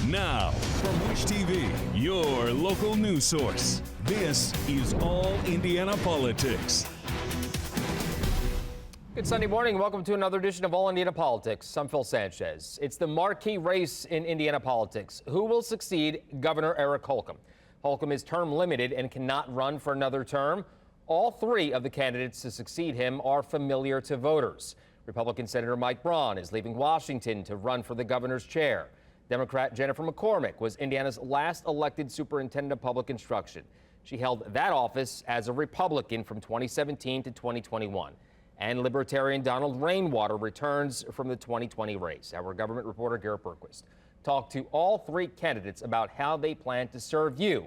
Now, from Wish TV, your local news source, this is All Indiana Politics. Good Sunday morning. Welcome to another edition of All Indiana Politics. I'm Phil Sanchez. It's the marquee race in Indiana politics. Who will succeed Governor Eric Holcomb? Holcomb is term limited and cannot run for another term. All three of the candidates to succeed him are familiar to voters. Republican Senator Mike Braun is leaving Washington to run for the governor's chair. Democrat Jennifer McCormick was Indiana's last elected superintendent of public instruction. She held that office as a Republican from 2017 to 2021. And Libertarian Donald Rainwater returns from the 2020 race. Our government reporter Garrett Bergquist talked to all three candidates about how they plan to serve you.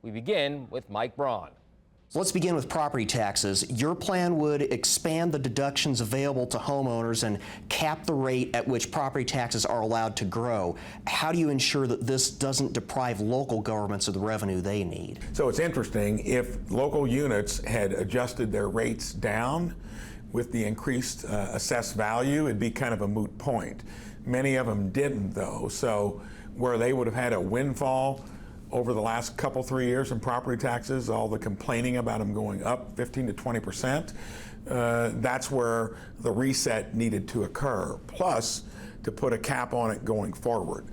We begin with Mike Braun. Let's begin with property taxes. Your plan would expand the deductions available to homeowners and cap the rate at which property taxes are allowed to grow. How do you ensure that this doesn't deprive local governments of the revenue they need? So it's interesting, if local units had adjusted their rates down with the increased assessed value, it'd be kind of a moot point. Many of them didn't, though, so where they would have had a windfall over the last couple, 3 years in property taxes, all the complaining about them going up 15 to 20%, that's where the reset needed to occur, plus to put a cap on it going forward.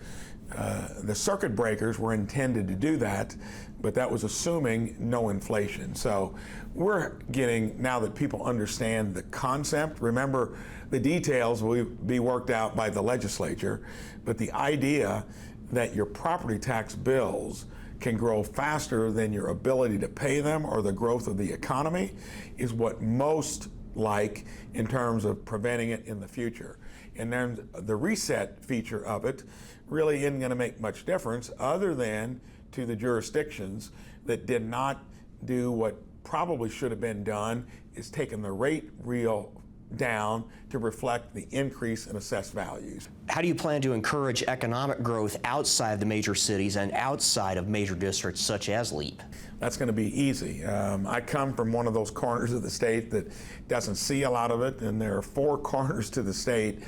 The circuit breakers were intended to do that, but that was assuming no inflation. So we're getting, now that people understand the concept, remember the details will be worked out by the legislature, but the idea that your property tax bills can grow faster than your ability to pay them or the growth of the economy is what most like in terms of preventing it in the future. And then the reset feature of it really isn't going to make much difference other than to the jurisdictions that did not do what probably should have been done, is taking the rate real down to reflect the increase in assessed values. How do you plan to encourage economic growth outside the major cities and outside of major districts such as LEAP? That's going to be easy. I come from one of those corners of the state that doesn't see a lot of it, and there are 4 corners to the state,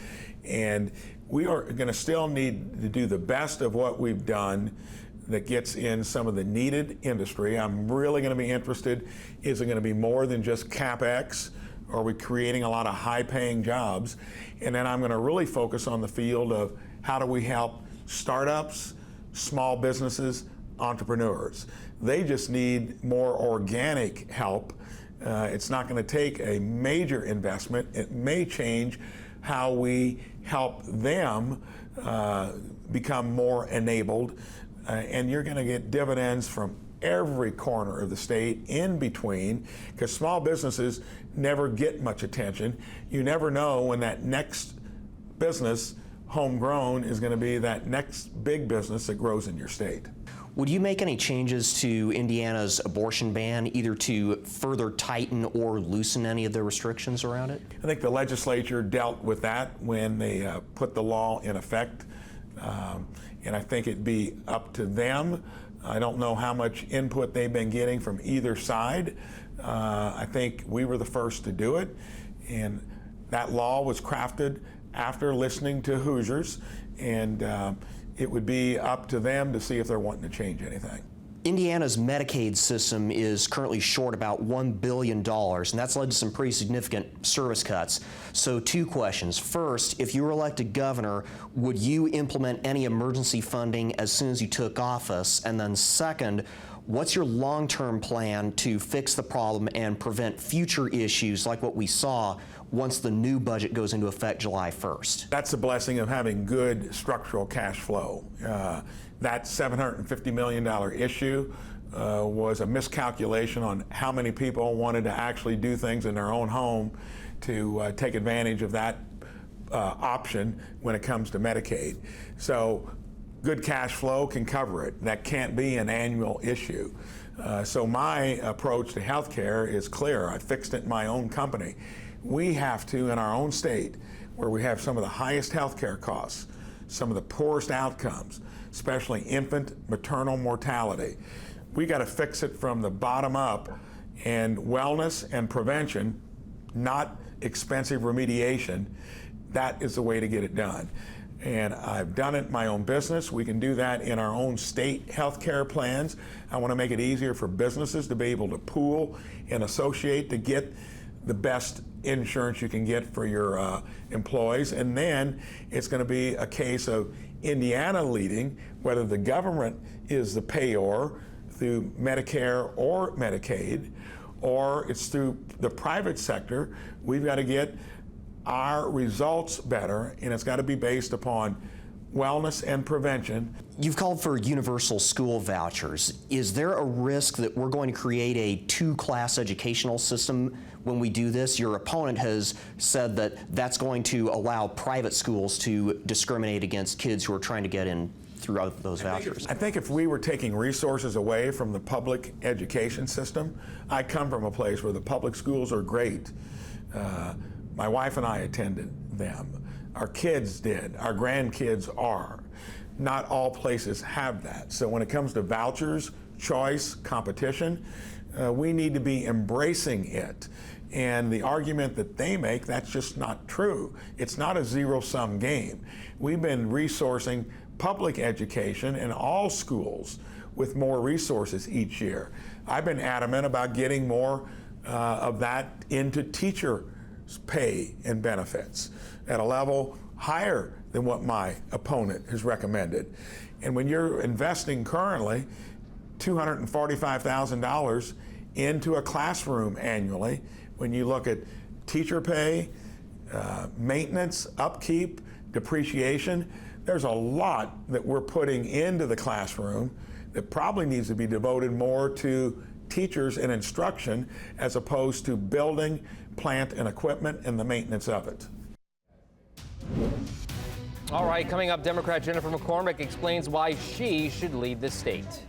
and we are going to still need to do the best of what we've done that gets in some of the needed industry. I'm really going to be interested, is it going to be more than just CapEx? Are we creating a lot of high-paying jobs? And then I'm going to really focus on the field of how do we help startups, small businesses, entrepreneurs. They just need more organic help. It's not going to take a major investment. It may change how we help them become more enabled, and you're going to get dividends from every corner of the state in between, because small businesses never get much attention. You never know when that next business, homegrown, is going to be that next big business that grows in your state. Would you make any changes to Indiana's abortion ban, either to further tighten or loosen any of the restrictions around it? I think the legislature dealt with that when they put the law in effect, and I think it'd be up to them. I don't know how much input they've been getting from either side. I think we were the first to do it, and that law was crafted after listening to Hoosiers, and it would be up to them to see if they're wanting to change anything. Indiana's Medicaid system is currently short about $1 billion, and that's led to some pretty significant service cuts. So 2 questions. First, if you were elected governor, would you implement any emergency funding as soon as you took office? And then second, what's your long-term plan to fix the problem and prevent future issues like what we saw once the new budget goes into effect July 1st? That's the blessing of having good structural cash flow. That $750 million issue was a miscalculation on how many people wanted to actually do things in their own home to take advantage of that option when it comes to Medicaid. So good cash flow can cover it. That can't be an annual issue. So my approach to health care is clear. I fixed it in my own company. We have to, in our own state, where we have some of the highest health care costs, some of the poorest outcomes, especially infant maternal mortality, we got to fix it from the bottom up, and wellness and prevention, not expensive remediation, that is the way to get it done. And I've done it in my own business. We can do that in our own state health care plans. I want to make it easier for businesses to be able to pool and associate to get the best insurance you can get for your employees. And then it's going to be a case of Indiana leading, whether the government is the payor through Medicare or Medicaid, or it's through the private sector. We've got to get our results better, and it's got to be based upon wellness and prevention. You've called for universal school vouchers. Is there a risk that we're going to create a two-class educational system when we do this? Your opponent has said that that's going to allow private schools to discriminate against kids who are trying to get in throughout those vouchers. I think if we were taking resources away from the public education system, I come from a place where the public schools are great. My wife and I attended them. Our kids did. Our grandkids are. Not all places have that. So when it comes to vouchers, choice, competition, we need to be embracing it. And the argument that they make, that's just not true. It's not a zero-sum game. We've been resourcing public education in all schools with more resources each year. I've been adamant about getting more of that into teacher pay and benefits at a level higher than what my opponent has recommended. And when you're investing currently $245,000 into a classroom annually, when you look at teacher pay, maintenance, upkeep, depreciation, there's a lot that we're putting into the classroom that probably needs to be devoted more to teachers and instruction as opposed to building, plant, and equipment and the maintenance of it. All right, coming up, Democrat Jennifer McCormick explains why she should lead the state.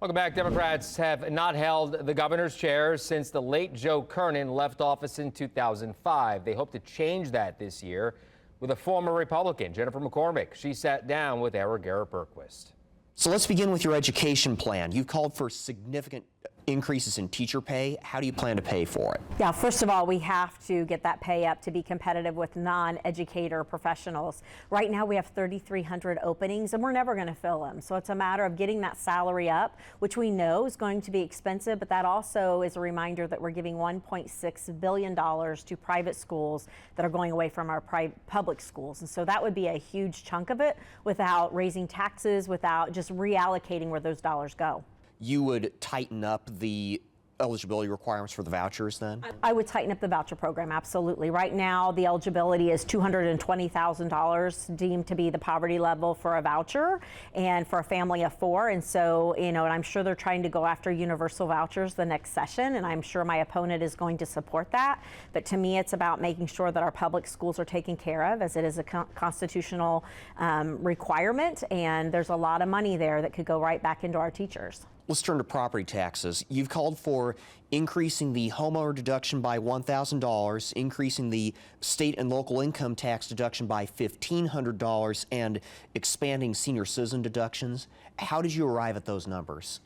Welcome back. Democrats have not held the governor's chair since the late Joe Kernan left office in 2005. They hope to change that this year with a former Republican, Jennifer McCormick. She sat down with Garrett Bergquist. So let's begin with your education plan. You've called for significant increases in teacher pay. How do you plan to pay for it? Yeah, first of all, we have to get that pay up to be competitive with non-educator professionals. Right now we have 3,300 openings and we're never going to fill them. So it's a matter of getting that salary up, which we know is going to be expensive, but that also is a reminder that we're giving $1.6 billion to private schools that are going away from our public schools. And so that would be a huge chunk of it without raising taxes, without just reallocating where those dollars go. You would tighten up the eligibility requirements for the vouchers then? I would tighten up the voucher program, absolutely. Right now, the eligibility is $220,000 deemed to be the poverty level for a voucher and for a family of four. And so, and I'm sure they're trying to go after universal vouchers the next session, and I'm sure my opponent is going to support that. But to me, it's about making sure that our public schools are taken care of, as it is a constitutional requirement, and there's a lot of money there that could go right back into our teachers. Let's turn to property taxes. You've called for increasing the homeowner deduction by $1,000, increasing the state and local income tax deduction by $1,500, and expanding senior citizen deductions. How did you arrive at those numbers?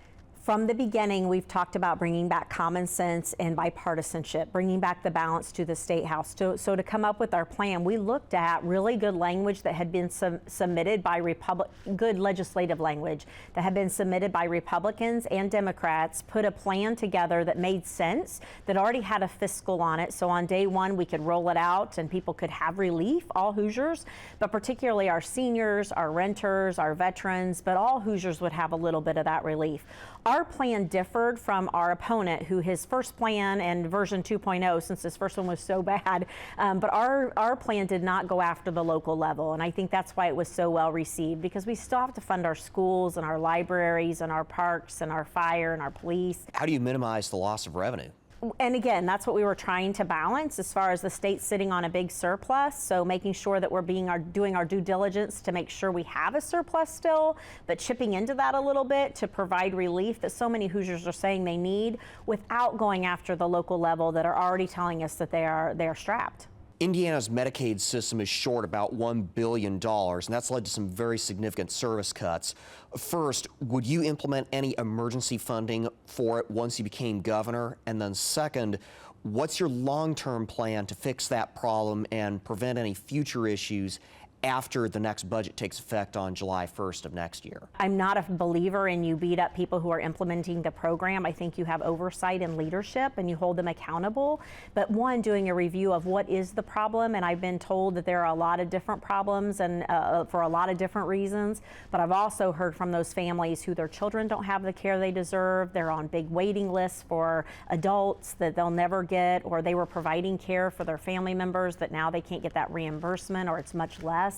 From the beginning, we've talked about bringing back common sense and bipartisanship, bringing back the balance to the State House. So to come up with our plan, we looked at really good language that had been submitted by good legislative language that had been submitted by Republicans and Democrats, put a plan together that made sense, that already had a fiscal on it. So on day one, we could roll it out and people could have relief, all Hoosiers, but particularly our seniors, our renters, our veterans, but all Hoosiers would have a little bit of that relief. Our plan differed from our opponent, who his first plan and version 2.0, since his first one was so bad, but our plan did not go after the local level. And I think that's why it was so well received, because we still have to fund our schools and our libraries and our parks and our fire and our police. How do you minimize the loss of revenue? And again, that's what we were trying to balance as far as the state sitting on a big surplus. So making sure that we're doing our due diligence to make sure we have a surplus still, but chipping into that a little bit to provide relief that so many Hoosiers are saying they need, without going after the local level that are already telling us that they are strapped. Indiana's Medicaid system is short about $1 billion, and that's led to some very significant service cuts. First, would you implement any emergency funding for it once you became governor? And then second, What's your long-term plan to fix that problem and prevent any future issues after the next budget takes effect on July 1st of next year? I'm not a believer in you beat up people who are implementing the program. I think you have oversight and leadership and you hold them accountable. But one, doing a review of what is the problem, and I've been told that there are a lot of different problems and for a lot of different reasons. But I've also heard from those families who their children don't have the care they deserve. They're on big waiting lists for adults that they'll never get, or they were providing care for their family members that now they can't get that reimbursement or it's much less.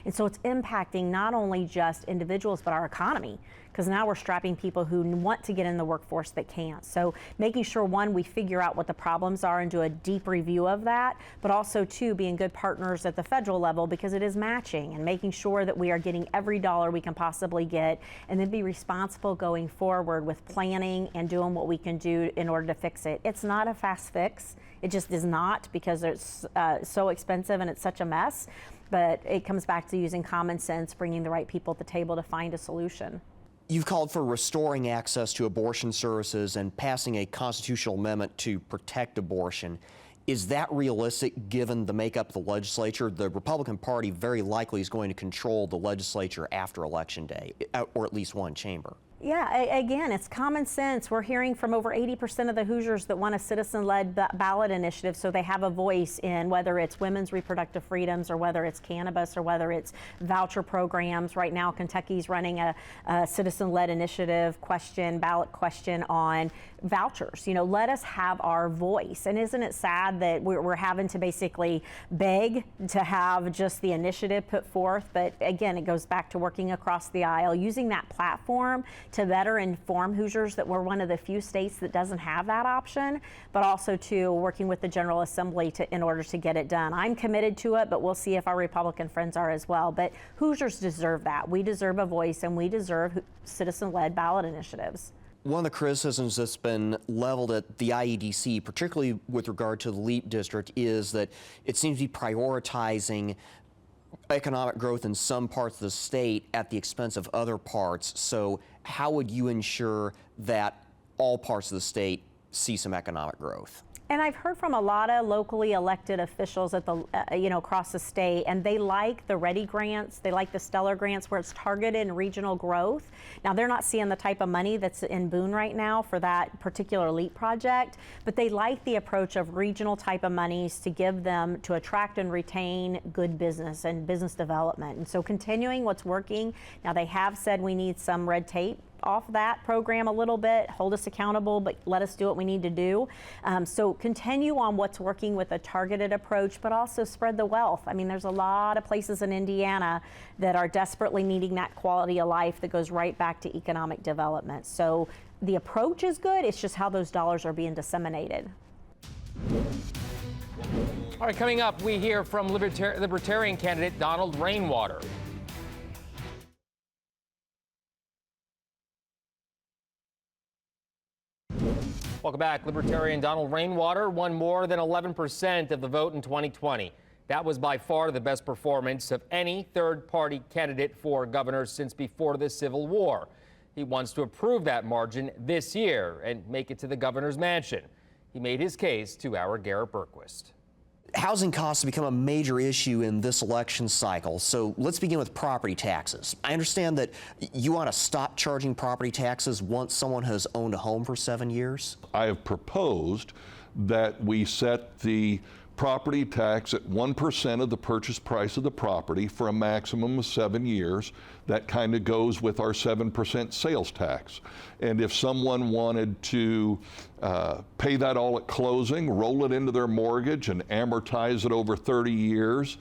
And so it's impacting not only just individuals, but our economy, because now we're strapping people who want to get in the workforce that can't. So making sure, one, we figure out what the problems are and do a deep review of that, but also, two, being good partners at the federal level, because it is matching, and making sure that we are getting every dollar we can possibly get, and then be responsible going forward with planning and doing what we can do in order to fix it. It's not a fast fix. It just is not, because it's so expensive and it's such a mess. But it comes back to using common sense, bringing the right people at the table to find a solution. You've called for restoring access to abortion services and passing a constitutional amendment to protect abortion. Is that realistic given the makeup of the legislature? The Republican Party very likely is going to control the legislature after Election Day, or at least one chamber. Yeah, again, it's common sense. We're hearing from over 80% of the Hoosiers that want a citizen-led ballot initiative, so they have a voice in whether it's women's reproductive freedoms or whether it's cannabis or whether it's voucher programs. Right now, Kentucky's running a citizen-led initiative ballot question on vouchers. You know, let us have our voice. And isn't it sad that we're having to basically beg to have just the initiative put forth? But again, it goes back to working across the aisle, using that platform to better inform Hoosiers that we're one of the few states that doesn't have that option, but also to working with the General Assembly in order to get it done. I'm committed to it, but we'll see if our Republican friends are as well. But Hoosiers deserve that. We deserve a voice, and we deserve citizen-led ballot initiatives. One of the criticisms that's been leveled at the IEDC, particularly with regard to the LEAP district, is that it seems to be prioritizing economic growth in some parts of the state at the expense of other parts. So how would you ensure that all parts of the state see some economic growth? And I've heard from a lot of locally elected officials at the, across the state, and they like the READY grants, they like the Stellar grants where it's targeted in regional growth. Now, they're not seeing the type of money that's in Boone right now for that particular LEAP project, but they like the approach of regional type of monies to give them to attract and retain good business and business development. And so continuing what's working. Now, they have said we need some red tape off that program a little bit, hold us accountable, but let us do what we need to do. So continue on what's working with a targeted approach, but also spread the wealth. I mean, there's a lot of places in Indiana that are desperately needing that quality of life that goes right back to economic development. So the approach is good, it's just how those dollars are being disseminated. All right, coming up, we hear from Libertarian candidate Donald Rainwater. Welcome back. Libertarian Donald Rainwater won more than 11% of the vote in 2020. That was by far the best performance of any third-party candidate for governor since before the Civil War. He wants to improve that margin this year and make it to the governor's mansion. He made his case to our Garrett Bergquist. Housing costs have become a major issue in this election cycle, so let's begin with property taxes. I understand that you want to stop charging property taxes once someone has owned a home for 7 years? I have proposed that we set the property tax at 1% of the purchase price of the property for a maximum of 7 years. That kind of goes with our 7% sales tax. And if someone wanted to pay that all at closing, roll it into their mortgage and amortize it over 30 years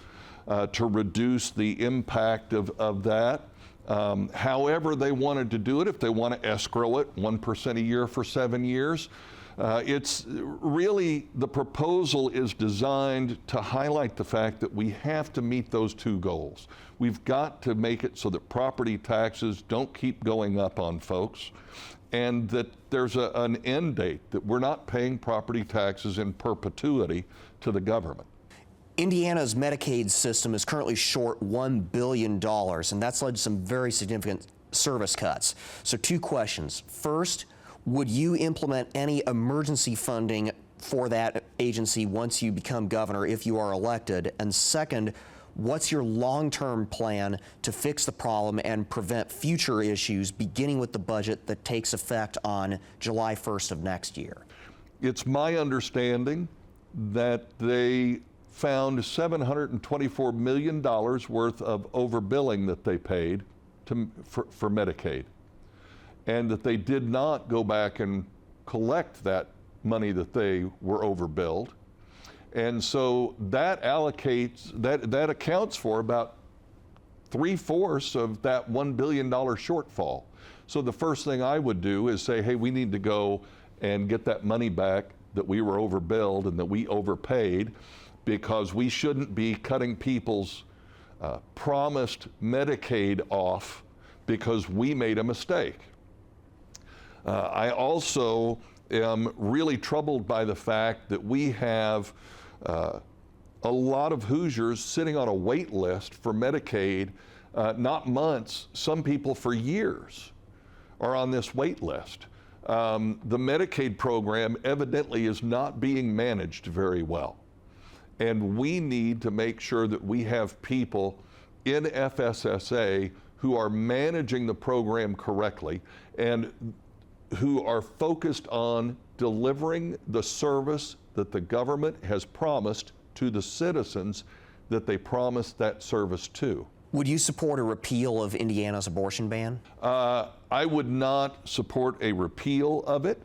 to reduce the impact of that, however they wanted to do it, if they want to escrow it 1% a year for 7 years, it's really, the proposal is designed to highlight the fact that we have to meet those two goals. We've got to make it so that property taxes don't keep going up on folks, and that there's an end date, that we're not paying property taxes in perpetuity to the government. Indiana's Medicaid system is currently short $1 billion, and that's led to some very significant service cuts. So 2 questions. First, would you implement any emergency funding for that agency once you become governor, if you are elected? And second, what's your long-term plan to fix the problem and prevent future issues, beginning with the budget that takes effect on July 1st of next year? It's my understanding that they found $724 million worth of overbilling that they paid for Medicaid, and that they did not go back and collect that money that they were overbilled. And so that that accounts for about 3/4 of that $1 billion shortfall. So the first thing I would do is say, hey, we need to go and get that money back that we were overbilled and that we overpaid, because we shouldn't be cutting people's promised Medicaid off because we made a mistake. I also am really troubled by the fact that we have a lot of Hoosiers sitting on a wait list for Medicaid, not months, some people for years are on this wait list. The Medicaid program evidently is not being managed very well. And we need to make sure that we have people in FSSA who are managing the program correctly and who are focused on delivering the service that the government has promised to the citizens that they promised that service to. Would you support a repeal of Indiana's abortion ban? I would not support a repeal of it.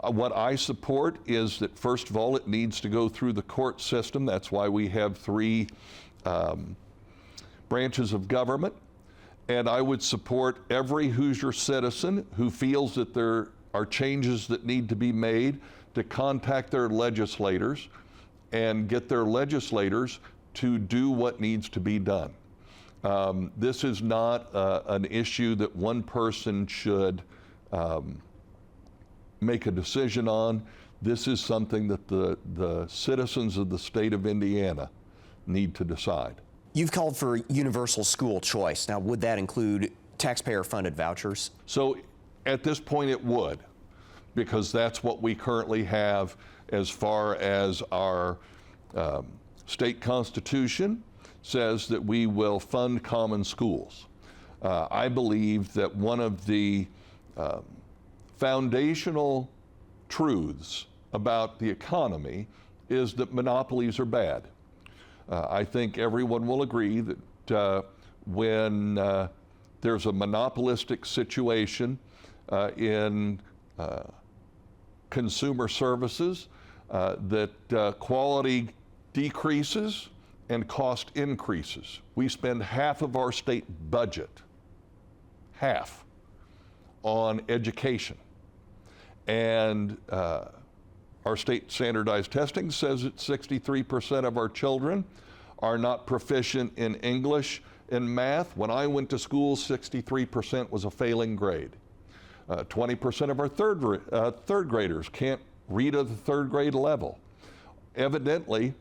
What I support is that, first of all, it needs to go through the court system. That's why we have 3 branches of government. And I would support every Hoosier citizen who feels that there are changes that need to be made to contact their legislators and get their legislators to do what needs to be done. This is not an issue that one person should make a decision on. This is something that the citizens of the state of Indiana need to decide. You've called for universal school choice. Now, would that include taxpayer-funded vouchers? So at this point it would, because that's what we currently have as far as our state constitution says that we will fund common schools. I believe that one of the foundational truths about the economy is that monopolies are bad. I think everyone will agree that when there's a monopolistic situation in consumer services, that quality decreases and cost increases. We spend half of our state budget, half, on education. And our state standardized testing says that 63% of our children are not proficient in English and math. When I went to school, 63% was a failing grade. 20% of our third graders can't read at the 3rd grade level. Evidently,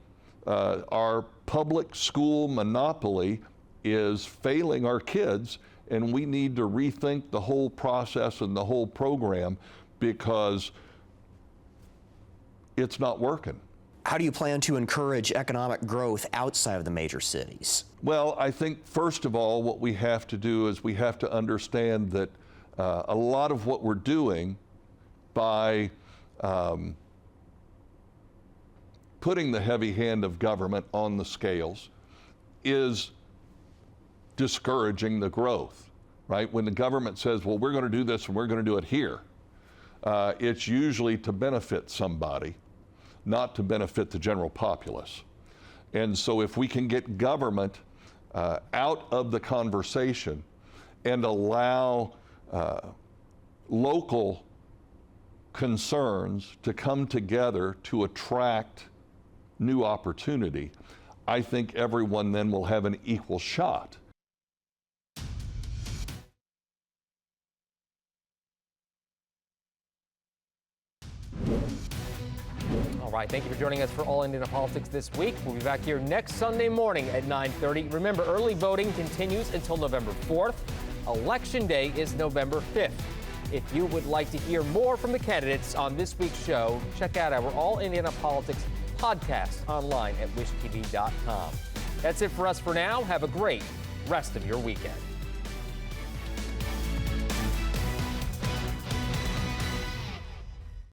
our public school monopoly is failing our kids, and we need to rethink the whole process and the whole program, because it's not working. How do you plan to encourage economic growth outside of the major cities? Well, I think first of all, what we have to do is we have to understand that a lot of what we're doing by putting the heavy hand of government on the scales is discouraging the growth, right? When the government says, well, we're going to do this and we're going to do it here, it's usually to benefit somebody, not to benefit the general populace. And so if we can get government out of the conversation and allow local concerns to come together to attract new opportunity, I think everyone then will have an equal shot. All right, thank you for joining us for All Indiana Politics this week. We'll be back here next Sunday morning at 9:30. Remember, early voting continues until November 4th. Election Day is November 5th. If you would like to hear more from the candidates on this week's show, check out our All Indiana Politics podcast online at wishtv.com. That's it for us for now. Have a great rest of your weekend.